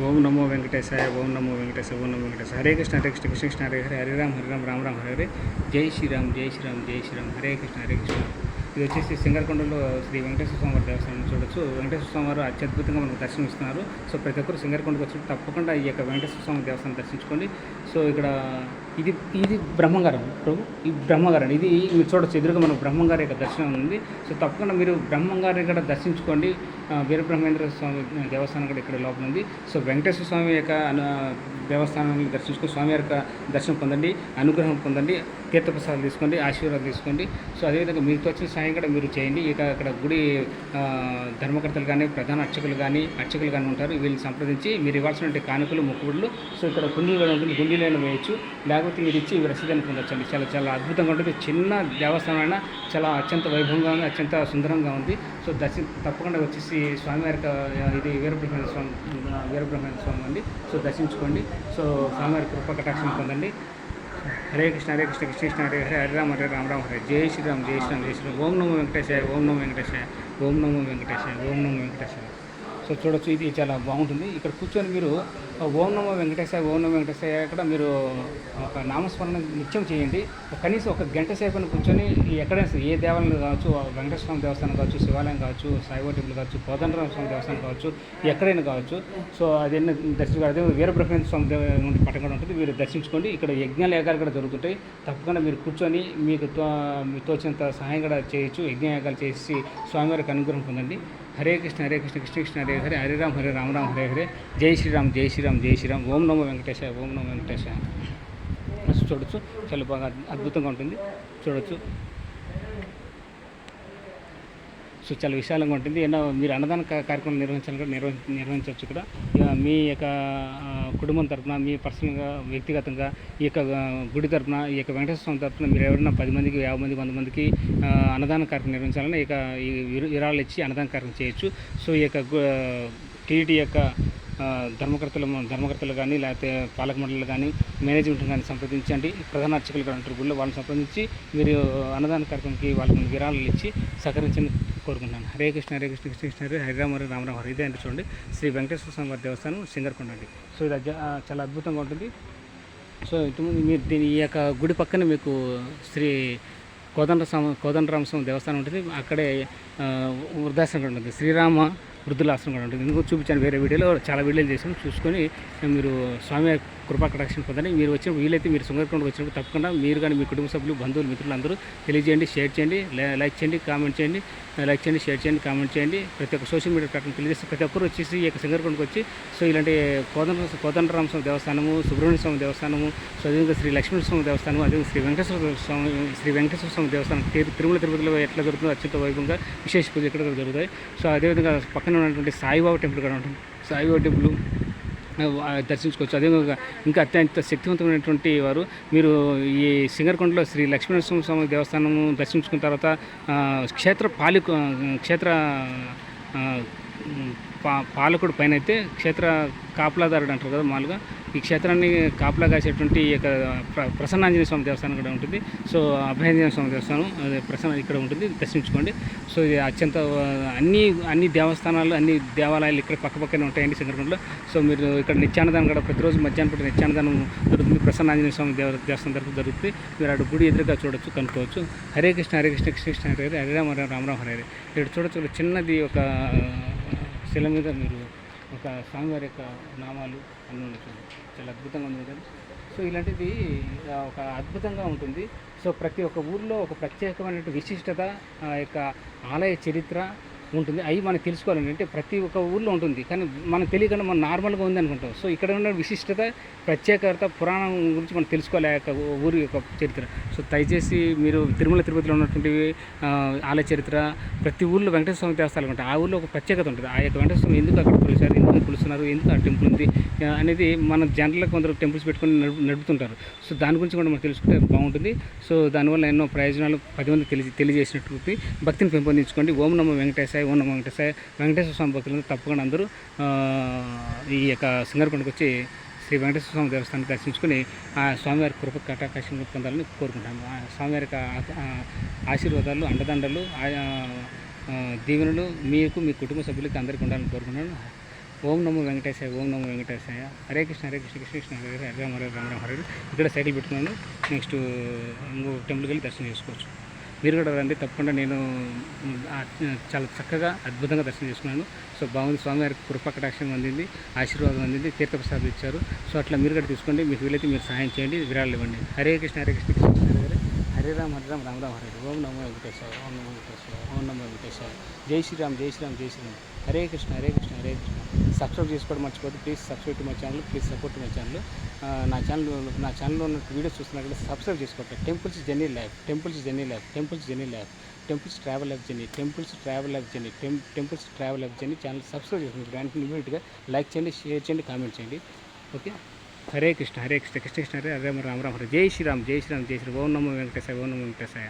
ఓం నమో వెంకటేశాయ, ఓం నమో వెంకటేశాయ, ఓం నమో వెంకటేశాయ. హరే కృష్ణ హరే కృష్ణ కృష్ణ కృష్ణ హరే హరే, హరే రామ్ హరే రామ్ రామ రామ హరే హరే. జై శ్రీరామ్ జై శ్రీరామ్ జై శ్రీరామ్, హరే కృష్ణ హరే కృష్ణ. ఇది వచ్చేసి సింగరకొండలో శ్రీ వెంకటేశ్వర స్వామి వారి దేవస్థానం చూడొచ్చు. వెంకటేశ్వర స్వామి వారు అత్యద్భుతంగా మనకు దర్శనం ఇస్తున్నారు. సో ప్రతి ఒక్కరు సింగరకొండకు వచ్చి తప్పకుండా ఈ యొక్క వెంకటేశ్వర స్వామి దేవస్థానం దర్శించుకోండి. సో ఇక్కడ ఇది ఇది బ్రహ్మంగారం ప్రభు, ఈ బ్రహ్మంగారం ఇది మీరు చూడొచ్చు. ఎదురుగా మనకు బ్రహ్మంగారి యొక్క దర్శనం ఉంది. సో తప్పకుండా మీరు బ్రహ్మంగారి ఇక్కడ దర్శించుకోండి. వీరబ్రహ్మేంద్ర స్వామి దేవస్థానం కూడా ఇక్కడ లోపల ఉంది. సో వెంకటేశ్వర స్వామి యొక్క దేవస్థానాన్ని దర్శించుకొని స్వామి యొక్క దర్శనం పొందండి, అనుగ్రహం పొందండి, తీర్థప్రసాదాలు తీసుకోండి, ఆశీర్వాదాలు తీసుకోండి. సో అదేవిధంగా మీకు వచ్చిన సాయం కూడా మీరు చేయండి. ఇక అక్కడ గుడి ధర్మకర్తలు కానీ, ప్రధాన అర్చకులు కానీ ఉంటారు. వీళ్ళని సంప్రదించి మీరు ఇవ్వాల్సినటువంటి కానుకలు, మొక్కుబడులు, సో ఇక్కడ గుండీలు కూడా ఉంటుంది, గుండీలైనా వేయచ్చు, లేకపోతే మీరు ఇచ్చి రసీదాన్ని పొందొచ్చండి. చాలా చాలా అద్భుతంగా ఉంటుంది. చిన్న దేవస్థానం అయినా చాలా అత్యంత వైభవంగా ఉంది, అత్యంత సుందరంగా ఉంది. సో తప్పకుండా వచ్చేసి స్వామివారి ఇది వీరబ్రహ్మేంద్ర స్వామి అండి. సో దర్శించుకోండి. సో స్వామివారి కృప కటాక్షం పొందండి. హరే కృష్ణ హరే కృష్ణ కృష్ణ కృష్ణ హరే హరే, హరే రామ హరే రామ రామ హరే. జై శ్రీరామ్ జై శ్రీరామ్ జై శ్రీరామ్. ఓం నమో వెంకటేశాయ, ఓం నమో వెంకటేశాయ, ఓం నమో వెంకటేశాయ, ఓం నమో వెంకటేశాయ. సో చూడొచ్చు, ఇది చాలా బాగుంటుంది. ఇక్కడ కూర్చొని మీరు ఓం నమో వెంకటేశాయ, ఓం నమో వెంకటేశాయ ఇక్కడ మీరు ఒక నామస్మరణ నిత్యం చేయండి. కనీసం ఒక గంట సేపు కూర్చొని ఎక్కడైనా ఏ దేవాలయం కావచ్చు, వెంకటేశ్వర స్వామి దేవస్థానం కావచ్చు, శివాలయం కావచ్చు, సాయిబాబా టెంపుల్ కావచ్చు, కోదండరామ స్వామి దేవస్థానం కావచ్చు, ఎక్కడైనా కావచ్చు. సో అది దర్శించుకోవాలి. అదే వీరబ్రహ్మేంద్ర స్వామి పట్టం కూడా ఉంటుంది, మీరు దర్శించుకోండి. ఇక్కడ యజ్ఞాలు యాగాలు కూడా జరుగుతుంటాయి. తప్పకుండా మీరు కూర్చొని మీకు తోచినంత సహాయం కూడా చేయొచ్చు. యజ్ఞయాగాలు చేసి స్వామివారికి అనుగ్రహం పొందండి. హరే కృష్ణ హరే కృష్ణ కృష్ణ కృష్ణ హరే హరే, హరే రామ హరే రామ రామ హరే హరే. జై శ్రీరామ్ జై శ్రీరామ్ జై శ్రీరామ్. ఓం నమో వెంకటేశాయ, ఓం నమో వెంకటేశాయ. చూడొచ్చు, చాలా బాగా అద్భుతంగా ఉంటుంది. చూడొచ్చు, సో చాలా విశాలంగా ఉంటుంది. ఎన్నో మీరు అన్నదాన కార్యక్రమం నిర్వహించాలని కూడా నిర్వహించవచ్చు. ఇక్కడ మీ యొక్క కుటుంబం తరఫున, మీ పర్సనల్గా వ్యక్తిగతంగా ఈ యొక్క గుడి తరఫున, ఈ యొక్క వెంకటేశ్వర స్వామి తరఫున మీరు ఎవరైనా 10 మందికి, 50 మందికి, 100 మందికి అన్నదాన కార్యక్రమం నిర్వహించాలని ఇక ఈ విరాళాలు ఇచ్చి అన్నదాన కార్యక్రమం చేయొచ్చు. సో ఈ యొక్క టీటీ యొక్క ధర్మకర్తలు కానీ, లేకపోతే పాలక మండలి కానీ, మేనేజ్మెంట్ కానీ సంప్రదించండి. ప్రధాన అర్చకులు కూడా ఉంటారు గుళ్ళు, వాళ్ళని సంప్రదించి మీరు అన్నదాన కార్యక్రమంకి వాళ్ళకి విరాళాలు ఇచ్చి సహకరించని కోరుకుంటున్నాను. హరే కృష్ణ హరే కృష్ణ కృష్ణ కృష్ణ హరే, హరే రామ హరే రామ రామ హరే. ఇదే అంటే చూడండి, శ్రీ వెంకటేశ్వర స్వామి వారి దేవస్థానం సింగరకొండ అండి. సో ఇది చాలా అద్భుతంగా ఉంటుంది. సో మీరు ఈ యొక్క గుడి పక్కన మీకు శ్రీ కోదండరామ స్వామి దేవస్థానం ఉంటుంది. అక్కడే వృద్ధాశ్రమం కూడా ఉంటుంది, శ్రీరామ వృద్ధుల ఆశ్రమం కూడా ఉంటుంది. ఇంకో చూపించాను వేరే వీడియోలో, చాలా వీడియోలు చేసాను, చూసుకొని మీరు స్వామి కృపా కటాక్షం పొందండి. మీరు వచ్చినప్పుడు వీలైతే మీరు సింగరకొండకు వచ్చినప్పుడు తప్పకుండా మీరు కానీ మీ కుటుంబ సభ్యులు, బంధువులు, మిత్రులు అందరూ తెలియజేయండి, షేర్ చేయండి, లైక్ చేయండి, కామెంట్ చేయండి, లైక్ చేయండి, షేర్ చేయండి, కామెంట్ చేయండి. ప్రతి ఒక్క సోషల్ మీడియా ప్లాట్ఫామ్ తెలియజేస్తే ప్రతి ఒక్కరు వచ్చేసి ఈ యొక్క సింగరకొండకు వచ్చి సో ఇలాంటి కోదండరామ స్వామి దేవస్థానము, సుబ్రహ్మణ్య స్వామి దేవస్థానము, సో అదేవిధంగా శ్రీ లక్ష్మీ స్వామి దేవస్థానం, అదే శ్రీ వెంకటేశ్వర స్వామి దేవస్థానం, తిరుమల తిరుపతిలో ఎట్లా జరుగుతుందో అత్యంత వైభవంగా విశేష పూజ ఇక్కడ జరుగుతాయి. సో అదేవిధంగా పక్కన ఉన్నటువంటి సాయిబాబా టెంపుల్ కూడా ఉంటుంది. సాయిబాబా టెంపుల్ దర్శించుకోవచ్చు. అదేవిధంగా ఇంకా అత్యంత శక్తివంతమైనటువంటి వారు మీరు ఈ సింగరకొండలో శ్రీ లక్ష్మీనరసింహ స్వామి దేవస్థానము దర్శించుకున్న తర్వాత క్షేత్ర పాలకుడు పైన అయితే క్షేత్ర కాపలాదారుడు అంటారు కదా మామూలుగా, ఈ క్షేత్రాన్ని కాపలా కాసేటువంటి ఈ యొక్క ప్రసన్నాంజనేయ స్వామి దేవస్థానం కూడా ఉంటుంది. సో అభయాంజనేయ స్వామి దేవస్థానం ప్రసన్న ఇక్కడ ఉంటుంది, దర్శించుకోండి. సో ఇది అత్యంత అన్ని దేవస్థానాలు, అన్ని దేవాలయాలు ఇక్కడ పక్కపక్కనే ఉంటాయండి సింగరకొండలో. సో మీరు ఇక్కడ నిత్యాన్నదానం కూడా ప్రతిరోజు మధ్యాహ్నం పూట నిత్యాన్నదానం జరుగుతుంది. ప్రసన్నాంజనేయ స్వామి దేవస్థానం తరఫు జరుగుతుంది. మీరు అటు గుడి ఎదురుగా చూడొచ్చు, కనుక్కోవచ్చు. హరే కృష్ణ హరే కృష్ణ కృష్ణ కృష్ణ హరే హరే, హరే రామ హరే రామ రామ హరే. ఇక్కడ చూడొచ్చు, చిన్నది ఒక శిల మీద మీరు ఒక స్వామివారి యొక్క నామాలు అన్నీ ఉంటుంది. చాలా అద్భుతంగా ఉంది కదా. సో ఇలాంటిది ఒక అద్భుతంగా ఉంటుంది. సో ప్రతి ఒక్క ఊర్లో ఒక ప్రత్యేకమైన విశిష్టత, ఆ యొక్క ఆలయ చరిత్ర ఉంటుంది. అవి మనం తెలుసుకోవాలండి. అంటే ప్రతి ఒక్క ఊర్లో ఉంటుంది, కానీ మనకు తెలియకుండా మనం నార్మల్గా ఉంది అనుకుంటాం. సో ఇక్కడ ఉన్న విశిష్టత, ప్రత్యేకత, పురాణం గురించి మనం తెలుసుకోవాలి, ఆ యొక్క ఊరి యొక్క చరిత్ర. సో దయచేసి మీరు తిరుమల తిరుపతిలో ఉన్నటువంటి ఆలయ చరిత్ర, ప్రతి ఊళ్ళో వెంకటేశ్వర స్వామి దేవస్థానాలు ఉంటాయి. ఆ ఊళ్ళో ఒక ప్రత్యేకత ఉంటుంది. ఆ యొక్క వెంకటేశ్వర స్వామి ఎందుకు అక్కడ కొలిచారు, ఎందుకు కొలుస్తున్నారు, ఎందుకు ఆ టెంపుల్ ఉంది అనేది మన జనరల్గా కొందరు టెంపుల్స్ పెట్టుకొని నడుపుతుంటారు. సో దాని గురించి కూడా మనం తెలుసుకుంటే బాగుంటుంది. సో దానివల్ల ఎన్నో ప్రయోజనాలు 10 మంది తెలియజేసినట్టు భక్తిని పెంపొందించుకోండి. ఓం నమో వెంకటేశాయ, ఓం నమో వెంకటేశాయ. వెంకటేశ్వర స్వామి భక్తులందరూ తప్పకుండా అందరూ ఈ యొక్క సింగరకొండకు వచ్చి శ్రీ వెంకటేశ్వర స్వామి దేవస్థానాన్ని దర్శించుకొని ఆ స్వామివారి కృప కటాక్షం పొందాలని కోరుకుంటాను. ఆ స్వామివారి ఆశీర్వాదాలు, అండదండలు, దీవెనలు మీకు, మీ కుటుంబ సభ్యులకి అందరికీ ఉండాలని కోరుకుంటున్నాను. ఓం నమో వెంకటేశాయ, ఓం నమో వెంకటేశాయ. హరే కృష్ణ హరే కృష్ణ కృష్ణ కృష్ణ హరే హరే, హరే రామ హరే రామ రామ హరే హరే. ఇక్కడ సైకిల్ పెట్టుకున్నాను. నెక్స్ట్ ఇంకో టెంపుల్కి వెళ్ళి దర్శనం చేసుకోవచ్చు. మీరు కూడా రండి తప్పకుండా. నేను చాలా చక్కగా అద్భుతంగా దర్శనం చేసుకున్నాను. సో బాగుంది. స్వామివారికి కృపకటాక్షం అందింది, ఆశీర్వాదం అందింది, తీర్థప్రసాదం ఇచ్చారు. సో అట్లా మీరు కూడా తీసుకోండి. మీకు వీలైతే మీరు సహాయం చేయండి, విరాళాలు ఇవ్వండి. హరే కృష్ణ హరే కృష్ణ కృష్ణ కృష్ణ హరే హరే, హరే రామ హరే రామ రామ రామ హరే హరే. ఓం నమో వెంకటేశాయ, ఓం నమో వెంకటేశాయ, ఓం నమో వెంకటేశాయ. జై శ్రీరామ్ జై శ్రీరామ్ జై శ్రీరామ్. హరే కృష్ణ హరే కృష్ణ హరే కృష్ణ. సబ్స్క్రైబ్ చేసుకోవడం మర్చిపోతే please subscribe to my channel, please support my channel. నా ఛానల్లో ఉన్న వీడియోస్ చూస్తున్నట్లయితే సబ్స్క్రైబ్ చేసుకోండి. Temples journey life, temples journey life, temples journey life, temples travel life journey, temples travel life journey, temples travel life journey channel subscribe చేసుకోండి. వెంటనే ఇమీడియట్గా like చేయండి, share చేయండి, కామెంట్ చేయండి. ఓకే. హరే కృష్ణ హరే కృష్ణ కృష్ణ కృష్ణ హరే హరే రామ రామ హరే. జై శ్రీరామ్ జై శ్రీరామ్ జై శ్రీ. ఓం నమో వెంకటేశాయ, ఓం నమో వెంకటేశాయ.